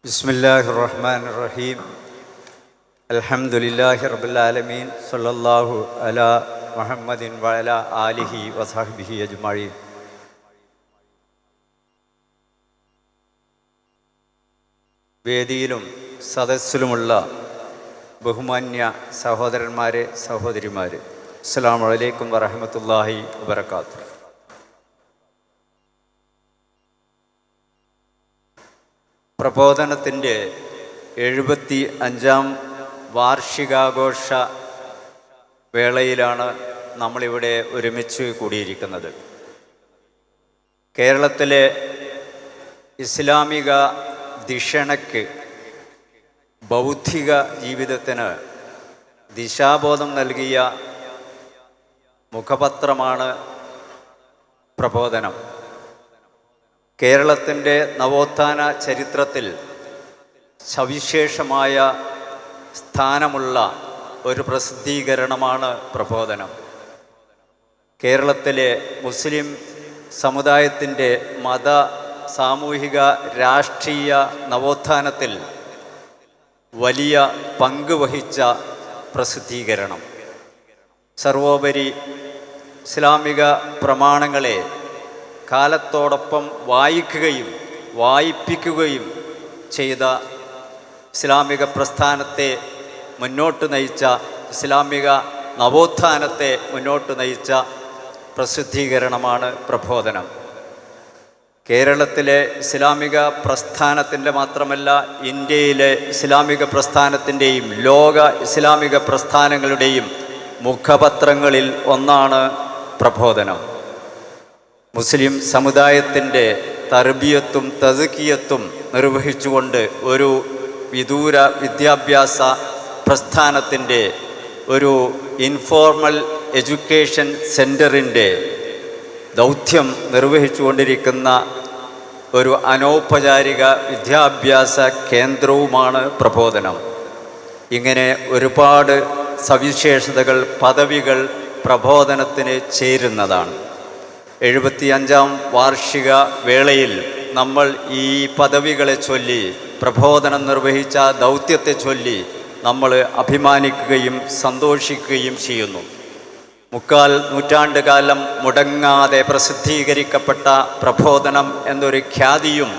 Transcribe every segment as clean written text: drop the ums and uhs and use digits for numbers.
ബിസ്മില്ലാഹിർ റഹ്മാനിർ റഹീം. അൽഹംദുലില്ലാഹി റബ്ബിൽ ആലമീൻ. സ്വല്ലല്ലാഹു അലാ മുഹമ്മദിൻ വഅലാ ആലിഹി വസഹ്ബിഹി അജ്മഈൻ. വേദിയിലും സദസ്സിലുമുള്ള ബഹുമാന്യ സഹോദരന്മാരെ, സഹോദരിമാരെ, അസ്സലാമു അലൈക്കും വറഹ്മത്തുള്ളാഹി വബറകാതുഹു. പ്രബോധനത്തിൻ്റെ 75-ാം വാർഷികാഘോഷ വേളയിലാണ് നമ്മളിവിടെ ഒരുമിച്ച് കൂടിയിരിക്കുന്നത്. കേരളത്തിലെ ഇസ്ലാമിക ദിഷണയ്ക്ക്, ബൗദ്ധിക ജീവിതത്തിന് ദിശാബോധം നൽകിയ മുഖപത്രമാണ് പ്രബോധനം. കേരളത്തിൻ്റെ നവോത്ഥാന ചരിത്രത്തിൽ സവിശേഷമായ സ്ഥാനമുള്ള ഒരു പ്രസിദ്ധീകരണമാണ് പ്രബോധനം. കേരളത്തിലെ മുസ്ലിം സമുദായത്തിൻ്റെ മത, സാമൂഹിക, രാഷ്ട്രീയ നവോത്ഥാനത്തിൽ വലിയ പങ്ക് വഹിച്ച പ്രസിദ്ധീകരണം. സർവോപരി ഇസ്ലാമിക പ്രമാണങ്ങളെ കാലത്തോടൊപ്പം വായിക്കുകയും വായിപ്പിക്കുകയും ചെയ്ത, ഇസ്ലാമിക പ്രസ്ഥാനത്തെ മുന്നോട്ട് നയിച്ച, ഇസ്ലാമിക നവോത്ഥാനത്തെ മുന്നോട്ട് നയിച്ച പ്രസിദ്ധീകരണമാണ് പ്രബോധനം. കേരളത്തിലെ ഇസ്ലാമിക പ്രസ്ഥാനത്തിൻ്റെ മാത്രമല്ല, ഇന്ത്യയിലെ ഇസ്ലാമിക പ്രസ്ഥാനത്തിൻ്റെയും ലോക ഇസ്ലാമിക പ്രസ്ഥാനങ്ങളുടെയും മുഖപത്രങ്ങളിൽ ഒന്നാണ് പ്രബോധനം. മുസ്ലിം സമുദായത്തിൻ്റെ തർബിയത്തും തസ്കിയത്തും നിർവഹിച്ചുകൊണ്ട് ഒരു വിദൂര വിദ്യാഭ്യാസ പ്രസ്ഥാനത്തിൻ്റെ, ഒരു ഇൻഫോർമൽ എഡ്യൂക്കേഷൻ സെൻറ്ററിൻ്റെ ദൗത്യം നിർവഹിച്ചുകൊണ്ടിരിക്കുന്ന ഒരു അനൗപചാരിക വിദ്യാഭ്യാസ കേന്ദ്രവുമാണ് പ്രബോധനം. ഇങ്ങനെ ഒരുപാട് സവിശേഷതകൾ, പദവികൾ പ്രബോധനത്തിന് ചേരുന്നതാണ്. 75-ാം വാർഷിക വേളയിൽ നമ്മൾ ഈ പദവികളെ ചൊല്ലി, പ്രബോധനം നിർവഹിച്ച ദൗത്യത്തെ ചൊല്ലി നമ്മൾ അഭിമാനിക്കുകയും സന്തോഷിക്കുകയും ചെയ്യുന്നു. 3/4 നൂറ്റാണ്ട് കാലം മുടങ്ങാതെ പ്രസിദ്ധീകരിക്കപ്പെട്ട പ്രബോധനം എന്നൊരു ഖ്യാതിയും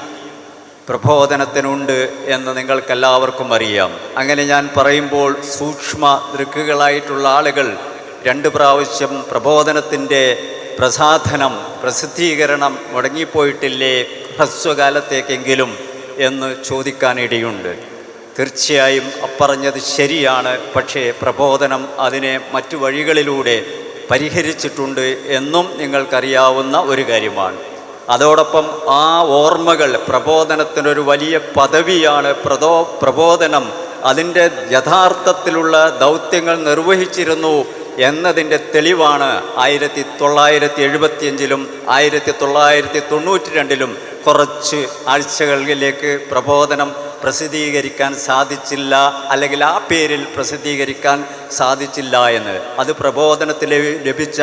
പ്രബോധനത്തിനുണ്ട് എന്ന് നിങ്ങൾക്കെല്ലാവർക്കും അറിയാം. അങ്ങനെ ഞാൻ പറയുമ്പോൾ സൂക്ഷ്മ ദൃക്കുകളായിട്ടുള്ള ആളുകൾ 2 പ്രാവശ്യം പ്രബോധനത്തിൻ്റെ പ്രസാധനം, പ്രസിദ്ധീകരണം മുടങ്ങിപ്പോയിട്ടില്ലേ ഹ്രസ്വകാലത്തേക്കെങ്കിലും എന്ന് ചോദിക്കാനിടയുണ്ട്. തീർച്ചയായും അപ്പറഞ്ഞത് ശരിയാണ്. പക്ഷേ പ്രബോധനം അതിനെ മറ്റു വഴികളിലൂടെ പരിഹരിച്ചിട്ടുണ്ട് എന്നും നിങ്ങൾക്കറിയാവുന്ന ഒരു കാര്യമാണ്. അതോടൊപ്പം ആ ഓർമ്മകൾ, പ്രബോധനത്തിനൊരു വലിയ പദവിയാണ് പ്രബോധനം. അതിൻ്റെ യഥാർത്ഥത്തിലുള്ള ദൗത്യങ്ങൾ നിർവഹിച്ചിരുന്നു എന്നതിൻ്റെ തെളിവാണ് 1975-ലും 1992-ലും കുറച്ച് ആഴ്ചകളിലേക്ക് പ്രബോധനം പ്രസിദ്ധീകരിക്കാൻ സാധിച്ചില്ല, അല്ലെങ്കിൽ ആ പേരിൽ പ്രസിദ്ധീകരിക്കാൻ സാധിച്ചില്ല എന്ന്. അത് പ്രബോധനത്തിൽ ലഭിച്ച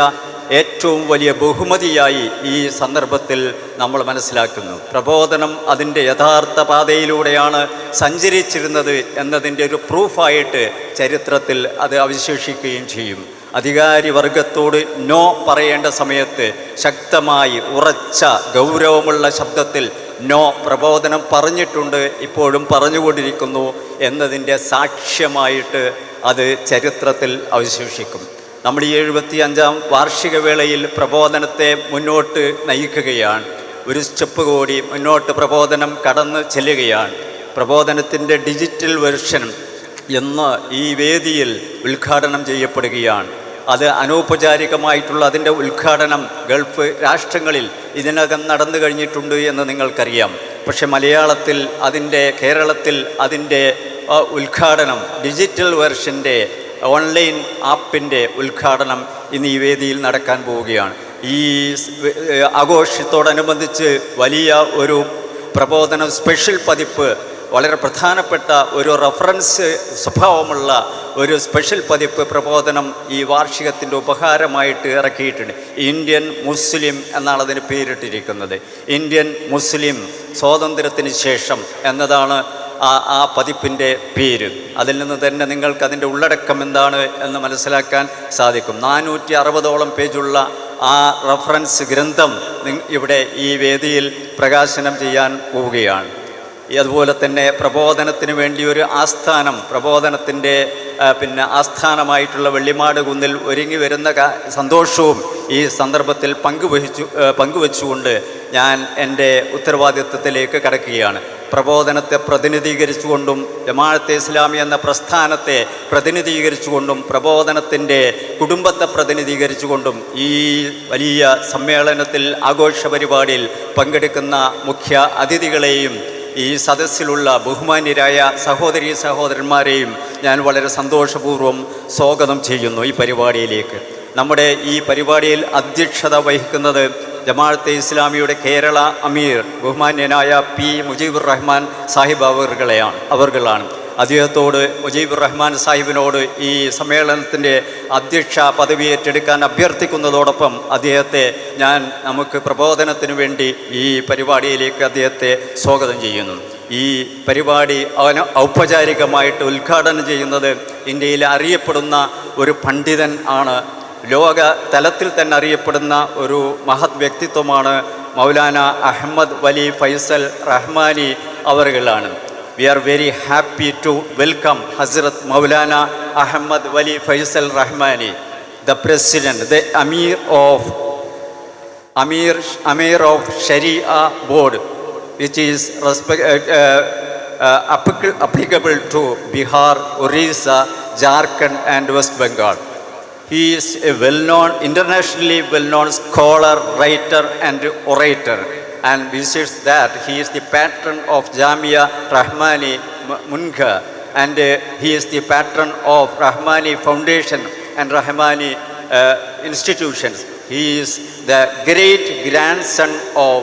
ഏറ്റവും വലിയ ബഹുമതിയായി ഈ സന്ദർഭത്തിൽ നമ്മൾ മനസ്സിലാക്കുന്നു. പ്രബോധനം അതിൻ്റെ യഥാർത്ഥ പാതയിലൂടെയാണ് സഞ്ചരിച്ചിരുന്നത് എന്നതിൻ്റെ ഒരു പ്രൂഫായിട്ട് ചരിത്രത്തിൽ അത് അവശേഷിക്കുകയും ചെയ്യും. അധികാരി വർഗത്തോട് നോ പറയേണ്ട സമയത്ത് ശക്തമായി, ഉറച്ച, ഗൗരവമുള്ള ശബ്ദത്തിൽ നോ പ്രബോധനം പറഞ്ഞിട്ടുണ്ട്, ഇപ്പോഴും പറഞ്ഞുകൊണ്ടിരിക്കുന്നു എന്നതിൻ്റെ സാക്ഷ്യമായിട്ട് അത് ചരിത്രത്തിൽ അവശേഷിക്കും. നമ്മൾ ഈ 75-ാം വാർഷിക വേളയിൽ പ്രബോധനത്തെ മുന്നോട്ട് നയിക്കുകയാണ്. ഒരു സ്റ്റെപ്പ് കൂടി മുന്നോട്ട് പ്രബോധനം കടന്ന് ചെല്ലുകയാണ്. പ്രബോധനത്തിൻ്റെ ഡിജിറ്റൽ വെർഷൻ എന്ന് ഈ വേദിയിൽ ഉദ്ഘാടനം ചെയ്യപ്പെടുകയാണ്. അത് അനൗപചാരികമായിട്ടുള്ള അതിൻ്റെ ഉദ്ഘാടനം ഗൾഫ് രാഷ്ട്രങ്ങളിൽ ഇതിനകം നടന്നു കഴിഞ്ഞിട്ടുണ്ട് എന്ന് നിങ്ങൾക്കറിയാം. പക്ഷെ മലയാളത്തിൽ, കേരളത്തിൽ അതിൻ്റെ ഉദ്ഘാടനം, ഡിജിറ്റൽ വെർഷൻ്റെ ഓൺലൈൻ ആപ്പിൻ്റെ ഉദ്ഘാടനം ഇന്ന് ഈ വേദിയിൽ നടക്കാൻ പോവുകയാണ്. ഈ ആഘോഷത്തോടനുബന്ധിച്ച് വലിയ ഒരു പ്രബോധനം സ്പെഷ്യൽ പതിപ്പ്, വളരെ പ്രധാനപ്പെട്ട ഒരു റഫറൻസ് സ്വഭാവമുള്ള ഒരു സ്പെഷ്യൽ പതിപ്പ് പ്രബോധനം ഈ വാർഷികത്തിൻ്റെ ഉപഹാരമായിട്ട് ഇറക്കിയിട്ടുണ്ട്. ഇന്ത്യൻ മുസ്ലിം എന്നാണ് അതിന് പേരിട്ടിരിക്കുന്നത്. ഇന്ത്യൻ മുസ്ലിം സ്വാതന്ത്ര്യത്തിന് ശേഷം എന്നതാണ് ആ പതിപ്പിൻ്റെ പേര്. അതിൽ നിന്ന് തന്നെ നിങ്ങൾക്ക് അതിൻ്റെ ഉള്ളടക്കം എന്താണ് എന്ന് മനസ്സിലാക്കാൻ സാധിക്കും. 460ഓളം പേജുള്ള ആ റഫറൻസ് ഗ്രന്ഥം ഇവിടെ ഈ വേദിയിൽ പ്രകാശനം ചെയ്യാൻ പോവുകയാണ്. അതുപോലെ തന്നെ പ്രബോധനത്തിന് വേണ്ടി ഒരു ആസ്ഥാനം, പ്രബോധനത്തിൻ്റെ ആസ്ഥാനമായിട്ടുള്ള വെള്ളിമാട് കുന്നിൽ ഒരുങ്ങി വരുന്ന സന്തോഷവും ഈ സന്ദർഭത്തിൽ പങ്കുവെച്ചുകൊണ്ട് ഞാൻ എൻ്റെ ഉത്തരവാദിത്വത്തിലേക്ക് കടക്കുകയാണ്. പ്രബോധനത്തെ പ്രതിനിധീകരിച്ചുകൊണ്ടും ജമാഅത്തെ ഇസ്ലാമി എന്ന പ്രസ്ഥാനത്തെ പ്രതിനിധീകരിച്ചുകൊണ്ടും പ്രബോധനത്തിൻ്റെ കുടുംബത്തെ പ്രതിനിധീകരിച്ചുകൊണ്ടും ഈ വലിയ സമ്മേളനത്തിൽ ആഘോഷ പരിപാടിയിൽ പങ്കെടുക്കുന്ന മുഖ്യ അതിഥികളെയും ഈ സദസ്സിലുള്ള ബഹുമാന്യരായ സഹോദരീ സഹോദരന്മാരെയും ഞാൻ വളരെ സന്തോഷപൂർവ്വം സ്വാഗതം ചെയ്യുന്നു ഈ പരിപാടിയിലേക്ക്. നമ്മുടെ ഈ പരിപാടിയിൽ അധ്യക്ഷത വഹിക്കുന്നത് ജമാഅത്തെ ഇസ്ലാമിയുടെ കേരള അമീർ ബഹുമാന്യനായ പി മുജീബുർ റഹ്മാൻ സാഹിബ് അവർകളാണ്. അദ്ദേഹത്തോട് മുജീബുർ റഹ്മാൻ സാഹിബിനോട് ഈ സമ്മേളനത്തിൻ്റെ അധ്യക്ഷ പദവി ഏറ്റെടുക്കാൻ അഭ്യർത്ഥിക്കുന്നതോടൊപ്പം അദ്ദേഹത്തെ നമുക്ക് പ്രബോധനത്തിനു വേണ്ടി ഈ പരിപാടിയിലേക്ക് അദ്ദേഹത്തെ സ്വാഗതം ചെയ്യുന്നു. ഈ പരിപാടി ഔപചാരികമായിട്ട് ഉദ്ഘാടനം ചെയ്യുന്നത് ഇന്ത്യയിൽ അറിയപ്പെടുന്ന ഒരു പണ്ഡിതൻ ആണ്. ലോക തലത്തിൽ തന്നെ അറിയപ്പെടുന്ന ഒരു മഹത് വ്യക്തിത്വമാണ് മൗലാന അഹമ്മദ് വലി Faisal Rahmani അവർകളാണ്. We are very happy to welcome Hazrat Maulana Ahmad Wali Faisal Rahmani, the President, the Amir of Sharia Board, which is applicable to Bihar, Orissa, Jharkhand and West Bengal. He is a internationally well-known scholar, writer and orator. And besides that, he is the patron of Jamia Rahmani Munkha, and he is the patron of Rahmani Foundation and Rahmani institutions. He is the great grandson of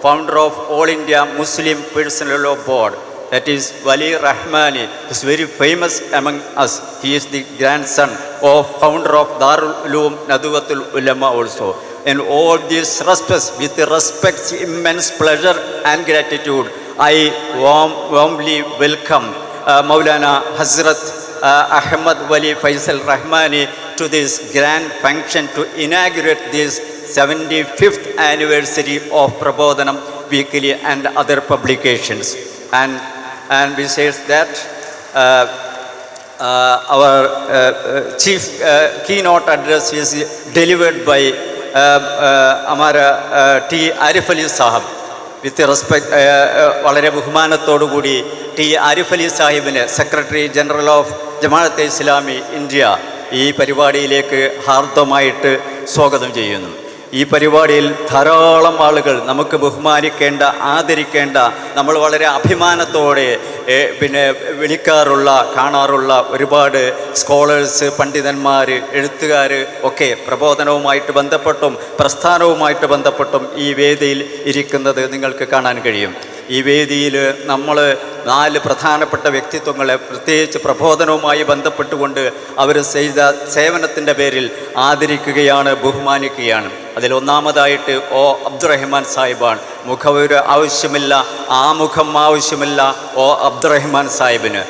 founder of All India Muslim Personal Law Board, that is Wali Rahmani. He is very famous among us. He is the grandson of founder of Darul Uloom Nadwatul Ulama also. In all these respects, with respect, immense pleasure and gratitude, I warmly welcome Maulana Hazrat Ahmad Wali Faisal Rahmani to this grand function to inaugurate this 75th anniversary of Prabodhanam Weekly and other publications. And besides that, our chief keynote address is delivered by हमारा T Arif Ali Sahib. With respect വളരെ ബഹുമാനത്തോടുകൂടി T Arif Ali സാഹിബിനെ secretary general of Jamaat-e Islami India ഈ പരിപാടിയിലേക്ക് ഹാർദമായിട്ട് സ്വാഗതം ചെയ്യുന്നു. ഈ പരിപാടിയിൽ ധാരാളം ആളുകൾ നമുക്ക് ബഹുമാനിക്കേണ്ട, ആദരിക്കേണ്ട, നമ്മൾ വളരെ അഭിമാനത്തോടെ കാണാറുള്ള ഒരുപാട് സ്കോളേഴ്സ്, പണ്ഡിതന്മാർ, എഴുത്തുകാർ ഒക്കെ പ്രബോധനവുമായിട്ട് ബന്ധപ്പെട്ടും പ്രസ്ഥാനവുമായിട്ട് ബന്ധപ്പെട്ടും ഈ വേദിയിൽ ഇരിക്കുന്നത് നിങ്ങൾക്ക് കാണാൻ കഴിയും. ഈ വേദിയിൽ നമ്മൾ 4 പ്രധാനപ്പെട്ട വ്യക്തിത്വങ്ങളെ പ്രത്യേകിച്ച് പ്രബോധനവുമായി ബന്ധപ്പെട്ടുകൊണ്ട് അവർ ചെയ്ത സേവനത്തിൻ്റെ പേരിൽ ആദരിക്കുകയാണ്, ബഹുമാനിക്കുകയാണ്. അതിലൊന്നാമതായിട്ട് അബ്ദുറഹ്മാൻ സാഹിബാണ്. മുഖവര് ആവശ്യമില്ല, ആമുഖം ആവശ്യമില്ല അബ്ദുറഹ്മാൻ സാഹിബിന്.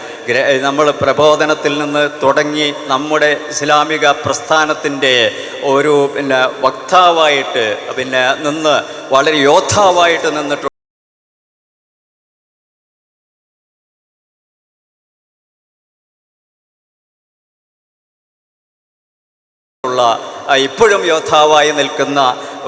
നമ്മൾ പ്രബോധനത്തിൽ നിന്ന് തുടങ്ങി നമ്മുടെ ഇസ്ലാമിക പ്രസ്ഥാനത്തിൻ്റെ ഒരു വക്താവായിട്ട് നിന്ന് വളരെ യോദ്ധാവായിട്ട് നിന്നിട്ട് ഇപ്പോഴും യോദ്ധാവായി നിൽക്കുന്ന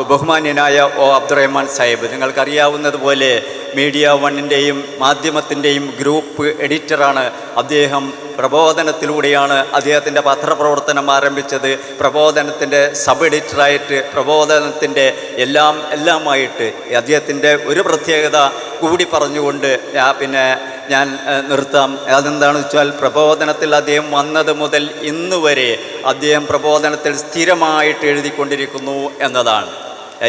ബഹുമാന്യനായ അബ്ദുറഹ്മാൻ സാഹിബ്. നിങ്ങൾക്കറിയാവുന്നതുപോലെ മീഡിയ വണ്ണിൻ്റെയും മാധ്യമത്തിൻ്റെയും ഗ്രൂപ്പ് എഡിറ്ററാണ് അദ്ദേഹം. പ്രബോധനത്തിലൂടെയാണ് അദ്ദേഹത്തിൻ്റെ പത്രപ്രവർത്തനം ആരംഭിച്ചത്. പ്രബോധനത്തിൻ്റെ സബ് എഡിറ്ററായിട്ട്, പ്രബോധനത്തിൻ്റെ എല്ലാമായിട്ട് അദ്ദേഹത്തിൻ്റെ ഒരു പ്രത്യേകത കൂടി പറഞ്ഞുകൊണ്ട് ഞാൻ നിർത്താം. അതെന്താണെന്ന് വെച്ചാൽ, പ്രബോധനത്തിൽ അദ്ദേഹം വന്നത് മുതൽ ഇന്ന് വരെ അദ്ദേഹം പ്രബോധനത്തിൽ സ്ഥിരമായിട്ട് എഴുതിക്കൊണ്ടിരിക്കുന്നു എന്നതാണ്.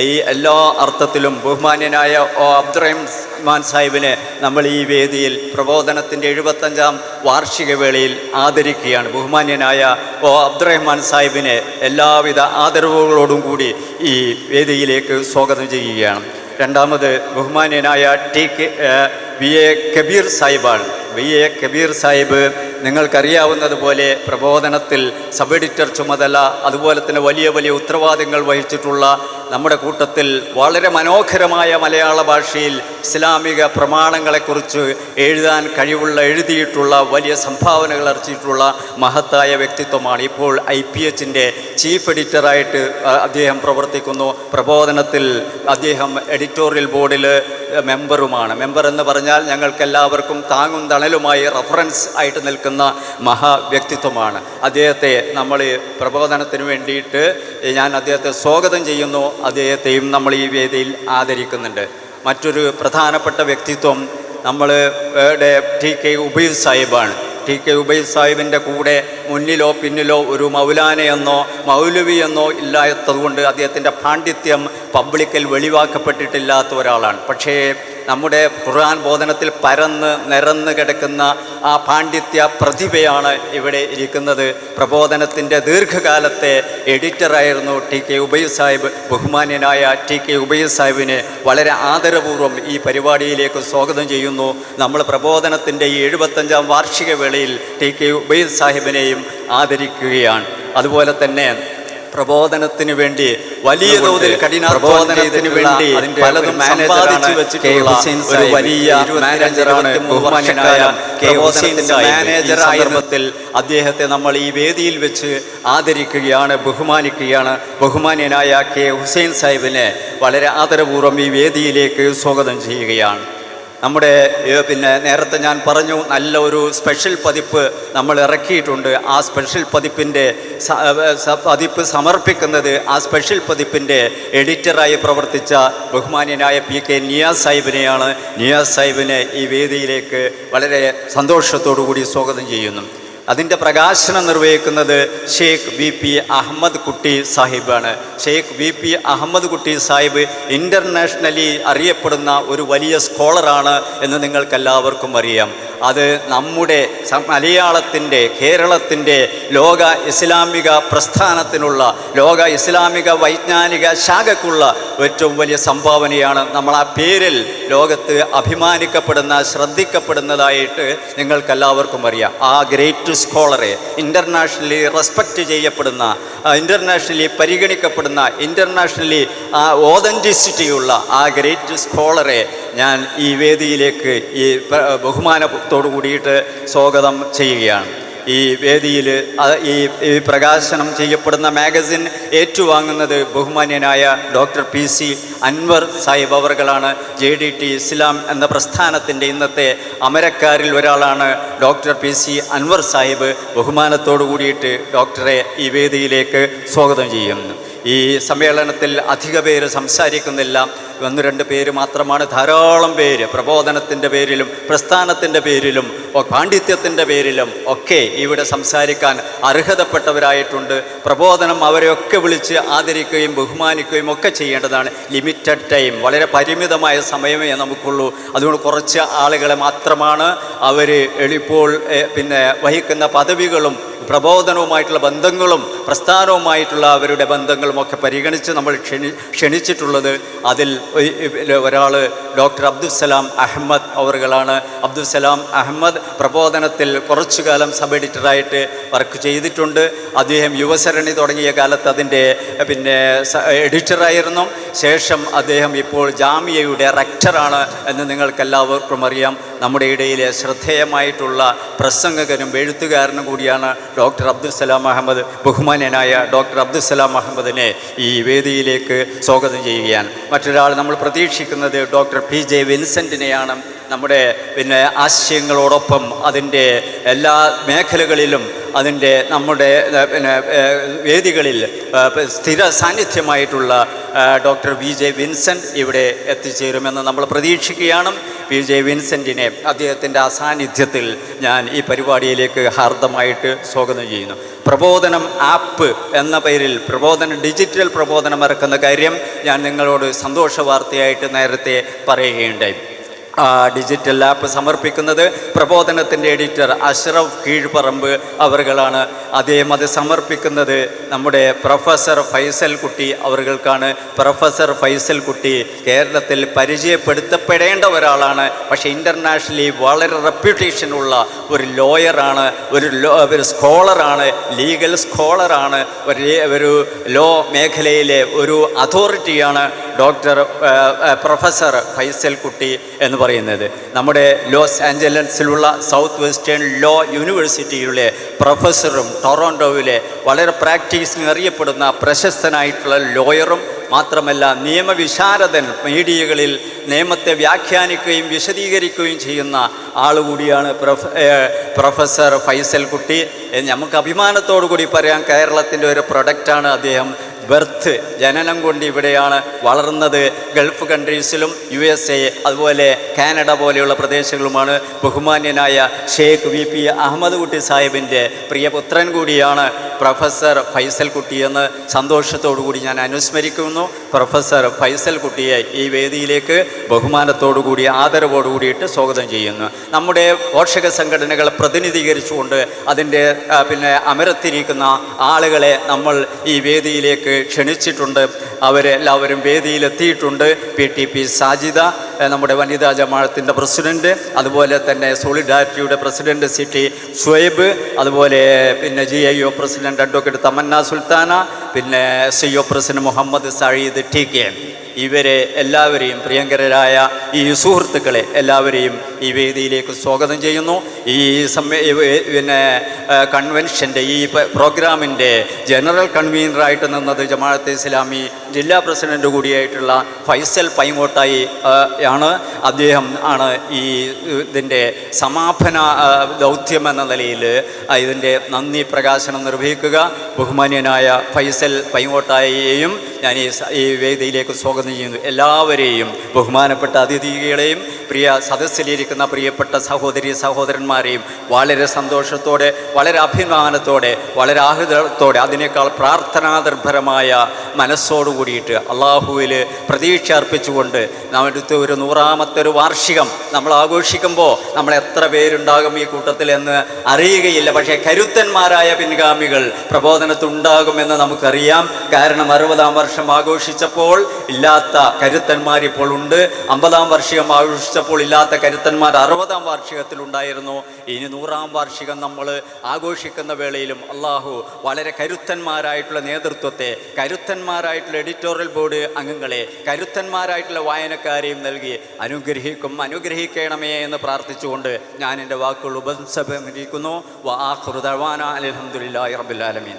ഈ എല്ലാ അർത്ഥത്തിലും ബഹുമാന്യനായ അബ്ദുറഹ്മാൻ സാഹിബിനെ നമ്മൾ ഈ വേദിയിൽ പ്രബോധനത്തിൻ്റെ 75ാം വാർഷിക വേളയിൽ ആദരിക്കുകയാണ്. ബഹുമാന്യനായ അബ്ദുറഹ്മാൻ സാഹിബിനെ എല്ലാവിധ ആദരവുകളോടും കൂടി ഈ വേദിയിലേക്ക് സ്വാഗതം ചെയ്യുകയാണ്. രണ്ടാമത് ബഹുമാന്യനായ വി എ കബീർ സാഹിബാണ്. VA കബീർ സാഹിബ് നിങ്ങൾക്കറിയാവുന്നതുപോലെ പ്രബോധനത്തിൽ സബ് എഡിറ്റർ ചുമതല, അതുപോലെ തന്നെ വലിയ വലിയ ഉത്തരവാദിത്തങ്ങൾ വഹിച്ചിട്ടുള്ള നമ്മുടെ കൂട്ടത്തിൽ വളരെ മനോഹരമായ മലയാള ഭാഷയിൽ ഇസ്ലാമിക പ്രമാണങ്ങളെക്കുറിച്ച് എഴുതാൻ എഴുതിയിട്ടുള്ള വലിയ സംഭാവനകൾ അർപ്പിച്ചിട്ടുള്ള മഹത്തായ വ്യക്തിത്വമാണ്. ഇപ്പോൾ IPH-ൻ്റെ ചീഫ് എഡിറ്ററായിട്ട് അദ്ദേഹം പ്രവർത്തിക്കുന്നു. പ്രബോധനത്തിൽ അദ്ദേഹം എഡിറ്റോറിയൽ ബോർഡിൽ മെമ്പറുമാണ്. മെമ്പർ എന്ന് പറഞ്ഞാൽ ഞങ്ങൾക്കെല്ലാവർക്കും താങ്ങും തണലുമായി റഫറൻസ് ആയിട്ട് നിൽക്കുന്ന മഹാവ്യക്തിത്വമാണ്. അദ്ദേഹത്തെ നമ്മൾ പ്രബോധനത്തിന് വേണ്ടിയിട്ട് ഞാൻ അദ്ദേഹത്തെ സ്വാഗതം ചെയ്യുന്നു. അദ്ദേഹത്തെയും നമ്മൾ ഈ വേദിയിൽ ആദരിക്കുന്നുണ്ട്. മറ്റൊരു പ്രധാനപ്പെട്ട വ്യക്തിത്വം നമ്മളുടെ TK ഉബൈദ് സാഹിബാണ്. TK ഉബൈദ് സാഹിബിൻ്റെ കൂടെ മുന്നിലോ പിന്നിലോ ഒരു മൗലാനയെന്നോ മൗലവി എന്നോ ഇല്ലാത്തതുകൊണ്ട് അദ്ദേഹത്തിൻ്റെ പാണ്ഡിത്യം പബ്ലിക്കിൽ വെളിവാക്കപ്പെട്ടിട്ടില്ലാത്ത ഒരാളാണ്. പക്ഷേ നമ്മുടെ ഖുർആൻ ബോധനത്തിൽ നിരന്ന് കിടക്കുന്ന ആ പാണ്ഡിത്യ പ്രതിഭയാണ് ഇവിടെ ഇരിക്കുന്നത്. പ്രബോധനത്തിൻ്റെ ദീർഘകാലത്തെ എഡിറ്ററായിരുന്നു TK ഉബൈദ് സാഹിബ്. ബഹുമാന്യനായ TK ഉബൈദ് സാഹിബിനെ വളരെ ആദരപൂർവ്വം ഈ പരിപാടിയിലേക്ക് സ്വാഗതം ചെയ്യുന്നു. നമ്മൾ പ്രബോധനത്തിൻ്റെ ഈ 75ാം വാർഷിക വേളയിൽ TK ഉബൈദ് സാഹിബിനെയും ആദരിക്കുകയാണ്. അതുപോലെ തന്നെ പ്രബോധനത്തിന് വേണ്ടി വലിയ തോതിൽ കഠിനാധ്വാനത്തിന് വേണ്ടി പലതും സമ്പാദിച്ചു വെച്ചിട്ടുള്ള ഒരു വലിയ മാനേജറാണ് ബഹുമാന്യനായ മാനേജറായിരുന്നതിൽ അദ്ദേഹത്തെ നമ്മൾ ഈ വേദിയിൽ വെച്ച് ആദരിക്കുകയാണ്, ബഹുമാനിക്കുകയാണ്. ബഹുമാന്യനായ K ഹുസൈൻ സാഹിബിനെ വളരെ ആദരപൂർവ്വം ഈ വേദിയിലേക്ക് സ്വാഗതം ചെയ്യുകയാണ്. നമ്മുടെ നേരത്തെ ഞാൻ പറഞ്ഞു, നല്ല ഒരു സ്പെഷ്യൽ പതിപ്പ് നമ്മൾ ഇറക്കിയിട്ടുണ്ട്. ആ സ്പെഷ്യൽ പതിപ്പ് സമർപ്പിക്കുന്നത് ആ സ്പെഷ്യൽ പതിപ്പിൻ്റെ എഡിറ്ററായി പ്രവർത്തിച്ച ബഹുമാന്യനായ PK നിയാസ് സാഹിബിനെയാണ്. നിയാസ് സാഹിബിനെ ഈ വേദിയിലേക്ക് വളരെ സന്തോഷത്തോടു കൂടി സ്വാഗതം ചെയ്യുന്നു. അതിൻ്റെ പ്രകാശനം നിർവഹിക്കുന്നത് ഷെയ്ഖ് VP അഹമ്മദ് കുട്ടി സാഹിബാണ്. ഷെയ്ഖ് VP അഹമ്മദ് കുട്ടി സാഹിബ് ഇൻ്റർനാഷണലി അറിയപ്പെടുന്ന ഒരു വലിയ സ്കോളറാണ് എന്ന് നിങ്ങൾക്കെല്ലാവർക്കും അറിയാം. അത് നമ്മുടെ മലയാളത്തിൻ്റെ കേരളത്തിൻ്റെ ലോക ഇസ്ലാമിക പ്രസ്ഥാനത്തിനുള്ള ലോക ഇസ്ലാമിക വൈജ്ഞാനിക ശാഖയ്ക്കുള്ള ഏറ്റവും വലിയ സംഭാവനയാണ്. നമ്മൾ ആ പേരിൽ ലോകത്ത് അഭിമാനിക്കപ്പെടുന്ന ശ്രദ്ധിക്കപ്പെടുന്നതായിട്ട് നിങ്ങൾക്കെല്ലാവർക്കും അറിയാം. ആ ഗ്രേറ്റ് സ്കോളറെ, ഇൻ്റർനാഷണലി റെസ്പെക്റ്റ് ചെയ്യപ്പെടുന്ന, ഇൻ്റർനാഷണലി പരിഗണിക്കപ്പെടുന്ന, ഇൻ്റർനാഷണലി ഓതൻറ്റിസിറ്റിയുള്ള ആ ഗ്രേറ്റ് സ്കോളറെ ഞാൻ ഈ വേദിയിലേക്ക് ഈ ബഹുമാനത്തോടു കൂടിയിട്ട് സ്വാഗതം ചെയ്യുകയാണ്. ഈ വേദിയിൽ ഈ പ്രകാശനം ചെയ്യപ്പെടുന്ന മാഗസിൻ ഏറ്റുവാങ്ങുന്നത് ബഹുമാന്യനായ ഡോക്ടർ PC അൻവർ സാഹിബ് അവർകളാണ്. JDT ഇസ്ലാം എന്ന പ്രസ്ഥാനത്തിൻ്റെ ഇന്നത്തെ അമരക്കാരിൽ ഒരാളാണ് ഡോക്ടർ PC അൻവർ സാഹിബ്. ബഹുമാനത്തോടു കൂടിയിട്ട് ഡോക്ടറെ ഈ വേദിയിലേക്ക് സ്വാഗതം ചെയ്യുന്നു. ഈ സമ്മേളനത്തിൽ അധിക പേര് സംസാരിക്കുന്നില്ല, 1-2 പേര് മാത്രമാണ്. ധാരാളം പേര് പ്രബോധനത്തിൻ്റെ പേരിലും പ്രസ്ഥാനത്തിൻ്റെ പേരിലും പാണ്ഡിത്യത്തിൻ്റെ പേരിലും ഒക്കെ ഇവിടെ സംസാരിക്കാൻ അർഹതപ്പെട്ടവരായിട്ടുണ്ട്. പ്രബോധനം അവരെയൊക്കെ വിളിച്ച് ആദരിക്കുകയും ബഹുമാനിക്കുകയും ഒക്കെ ചെയ്യേണ്ടതാണ്. ലിമിറ്റഡ് ടൈം, വളരെ പരിമിതമായ സമയമേ നമുക്കുള്ളൂ. അതുകൊണ്ട് കുറച്ച് ആളുകളെ മാത്രമാണ് അവർ ഇപ്പോൾ വഹിക്കുന്ന പദവികളും പ്രബോധനവുമായിട്ടുള്ള ബന്ധങ്ങളും പ്രസ്ഥാനവുമായിട്ടുള്ള അവരുടെ ബന്ധങ്ങളുമൊക്കെ പരിഗണിച്ച് നമ്മൾ ക്ഷണിച്ചിട്ടുള്ളത്. അതിൽ ഒരാൾ ഡോക്ടർ അബ്ദുസ്സലാം അഹമ്മദ് അവറുകളാണ്. അബ്ദുസ്സലാം അഹമ്മദ് പ്രബോധനത്തിൽ കുറച്ചു കാലം സബ് എഡിറ്ററായിട്ട് വർക്ക് ചെയ്തിട്ടുണ്ട്. അദ്ദേഹം യുവസരണി തുടങ്ങിയ കാലത്ത് അതിൻ്റെ എഡിറ്ററായിരുന്നു. ശേഷം അദ്ദേഹം ഇപ്പോൾ ജാമിയയുടെ റെക്ടറാണ് എന്ന് നിങ്ങൾക്കെല്ലാവർക്കും അറിയാം. നമ്മുടെ ഇടയിലെ ശ്രദ്ധേയമായിട്ടുള്ള പ്രസംഗകനും എഴുത്തുകാരനും കൂടിയാണ് ഡോക്ടർ അബ്ദുസ്സലാം അഹമ്മദ്. ബഹുമാന്യനായ ഡോക്ടർ അബ്ദുസ്സലാം അഹമ്മദിനെ ഈ വേദിയിലേക്ക് സ്വാഗതം ചെയ്യുകയാണ്. മറ്റൊരാൾ നമ്മൾ പ്രതീക്ഷിക്കുന്നത് ഡോക്ടർ PJ വിൻസെൻറ്റിനെയാണ്. നമ്മുടെ ആശയങ്ങളോടൊപ്പം അതിൻ്റെ എല്ലാ മേഖലകളിലും അതിൻ്റെ നമ്മുടെ വേദികളിൽ സ്ഥിര സാന്നിധ്യമായിട്ടുള്ള ഡോക്ടർ VJ വിൻസെൻറ്റ് ഇവിടെ എത്തിച്ചേരുമെന്ന് നമ്മൾ പ്രതീക്ഷിക്കുകയാണ്. VJ വിൻസെൻറ്റിനെ അദ്ദേഹത്തിൻ്റെ അസാന്നിധ്യത്തിൽ ഞാൻ ഈ പരിപാടിയിലേക്ക് ഹാർദമായിട്ട് സ്വാഗതം ചെയ്യുന്നു. പ്രബോധനം ആപ്പ് എന്ന പേരിൽ ഡിജിറ്റൽ പ്രബോധനം ഇറക്കുന്ന കാര്യം ഞാൻ നിങ്ങളോട് സന്തോഷ വാർത്തയായിട്ട് നേരത്തെ പറയുകയുണ്ടായി. ഡിജിറ്റൽ ആപ്പ് സമർപ്പിക്കുന്നത് പ്രബോധനത്തിൻ്റെ എഡിറ്റർ അഷ്റഫ് കീഴ്പറമ്പ് അവർകളാണ്. അദ്ദേഹം അത് സമർപ്പിക്കുന്നത് നമ്മുടെ പ്രൊഫസർ ഫൈസൽ കുട്ടി അവർകൾക്കാണ്. പ്രൊഫസർ ഫൈസൽ കുട്ടി കേരളത്തിൽ പരിചയപ്പെടുത്തപ്പെടേണ്ട ഒരാളാണ്. പക്ഷേ ഇൻ്റർനാഷണലി വളരെ റെപ്യൂട്ടേഷനുള്ള ഒരു ലോയറാണ്, ഒരു സ്കോളറാണ്, ലീഗൽ സ്കോളറാണ്, ഒരു ലോ മേഖലയിലെ ഒരു അതോറിറ്റിയാണ് പ്രൊഫസർ ഫൈസൽ കുട്ടി എന്ന് പറയുന്നത്. നമ്മുടെ ലോസ് ആഞ്ചലസിലുള്ള സൗത്ത് വെസ്റ്റേൺ ലോ യൂണിവേഴ്സിറ്റിയിലെ പ്രൊഫസറും ടൊറോണ്ടോയിലെ വളരെ പ്രാക്ടീസിന് അറിയപ്പെടുന്ന പ്രശസ്തനായിട്ടുള്ള ലോയറും മാത്രമല്ല നിയമവിശാരദൻ, മീഡിയകളിൽ നിയമത്തെ വ്യാഖ്യാനിക്കുകയും വിശദീകരിക്കുകയും ചെയ്യുന്ന ആളുകൂടിയാണ് പ്രൊഫസർ ഫൈസൽ കുട്ടി. നമുക്ക് അഭിമാനത്തോടു കൂടി പറയാം, കേരളത്തിൻ്റെ ഒരു പ്രൊഡക്റ്റാണ് അദ്ദേഹം. ബർത്ത് ജനനം കൊണ്ട് ഇവിടെയാണ് വളർന്നത്. ഗൾഫ് കൺട്രീസിലും USA അതുപോലെ കാനഡ പോലെയുള്ള പ്രദേശങ്ങളുമാണ്. ബഹുമാന്യനായ ഷേഖ് VP അഹമ്മദ് കുട്ടി സാഹിബിൻ്റെ പ്രിയപുത്രൻ കൂടിയാണ് പ്രൊഫസർ ഫൈസൽ കുട്ടിയെന്ന് സന്തോഷത്തോടു കൂടി ഞാൻ അനുസ്മരിക്കുന്നു. പ്രൊഫസർ ഫൈസൽ കുട്ടിയെ ഈ വേദിയിലേക്ക് ബഹുമാനത്തോടു കൂടി ആദരവോടു കൂടിയിട്ട് സ്വാഗതം ചെയ്യുന്നു. നമ്മുടെ പോഷക സംഘടനകളെ പ്രതിനിധീകരിച്ചുകൊണ്ട് അതിൻ്റെ അമരത്തിരിക്കുന്ന ആളുകളെ നമ്മൾ ഈ വേദിയിലേക്ക് ക്ഷണിച്ചിട്ടുണ്ട്. അവരെല്ലാവരും വേദിയിലെത്തിയിട്ടുണ്ട്. PTP സാജിദ, നമ്മുടെ വനിതാ ജമാഅത്തിൻ്റെ പ്രസിഡൻറ്റ്, അതുപോലെ തന്നെ സോളിഡാരിറ്റിയുടെ പ്രസിഡൻറ്റ് സിറ്റി ഷുഹൈബ്, അതുപോലെ GIO president advocate Thamanna Sultana, SIO president Muhammad Sayeed TK. ഇവരെ എല്ലാവരെയും, പ്രിയങ്കരായ ഈ സുഹൃത്തുക്കളെ എല്ലാവരെയും ഈ വേദിയിലേക്ക് സ്വാഗതം ചെയ്യുന്നു. ഈ കൺവെൻഷൻ്റെ ഈ പ്രോഗ്രാമിൻ്റെ ജനറൽ കൺവീനറായിട്ട് നിന്നത് ജമാഅത്തെ ഇസ്ലാമി ജില്ലാ പ്രസിഡൻ്റ് കൂടിയായിട്ടുള്ള ഫൈസൽ പൈങ്ങോട്ടായി ആണ്. അദ്ദേഹം ആണ് ഈ ഇതിൻ്റെ സമാപന ദൗത്യം എന്ന നിലയിൽ ഇതിൻ്റെ നന്ദി പ്രകാശനം നിർവഹിക്കുക. ബഹുമാന്യനായ ഫൈസൽ പൈങ്ങോട്ടായെയും ഞാൻ ഈ വേദിയിലേക്ക് സ്വാഗതം ചെയ്യുന്നു. എല്ലാവരെയും, ബഹുമാനപ്പെട്ട അതിഥികളെയും പ്രിയ സദസ്സിലിരിക്കുന്ന പ്രിയപ്പെട്ട സഹോദരി സഹോദരന്മാരെയും വളരെ സന്തോഷത്തോടെ, വളരെ അഭിമാനത്തോടെ, വളരെ ആഹ്ലാദത്തോടെ, അതിനേക്കാൾ പ്രാർത്ഥനാനിർഭരമായ മനസ്സോടു കൂടിയിട്ട് അള്ളാഹുവിൽ പ്രതീക്ഷ അർപ്പിച്ചുകൊണ്ട് നമ്മുടെ ഒരു 100ാമത്തെ ഒരു വാർഷികം നമ്മൾ ആഘോഷിക്കുമ്പോൾ നമ്മൾ എത്ര പേരുണ്ടാകും ഈ കൂട്ടത്തിൽ എന്ന് അറിയുകയില്ല. പക്ഷേ കരുത്തന്മാരായ പിൻഗാമികൾ പ്രബോധനത്തുണ്ടാകുമെന്ന് നമുക്കറിയാം. കാരണം 60ാം വർഷം ആഘോഷിച്ചപ്പോൾ ഇല്ലാത്ത കരുത്തന്മാരിപ്പോൾ ഉണ്ട്. 50ാം വർഷം ആഘോഷിച്ചപ്പോൾ ഇല്ലാത്ത കരുത്തന്മാർ 60ാം വാർഷികത്തിലുണ്ടായിരുന്നു. ഇനി 100ാം വാർഷികം നമ്മൾ ആഘോഷിക്കുന്ന വേളയിലും അള്ളാഹു വളരെ കരുത്തന്മാരായിട്ടുള്ള നേതൃത്വത്തെ, കരുത്തന്മാരായിട്ടുള്ള എഡിറ്റോറിയൽ ബോർഡ് അംഗങ്ങളെ, കരുത്തന്മാരായിട്ടുള്ള വായനക്കാരെയും നൽകി അനുഗ്രഹിക്കണമേ എന്ന് പ്രാർത്ഥിച്ചുകൊണ്ട് ഞാൻ എൻ്റെ വാക്കുകൾ ഉപസംഹരിക്കുന്നു. വആഖിറു ദഅ്വാനാ അൽഹംദുലില്ലാഹി റബ്ബിൽ ആലമീൻ.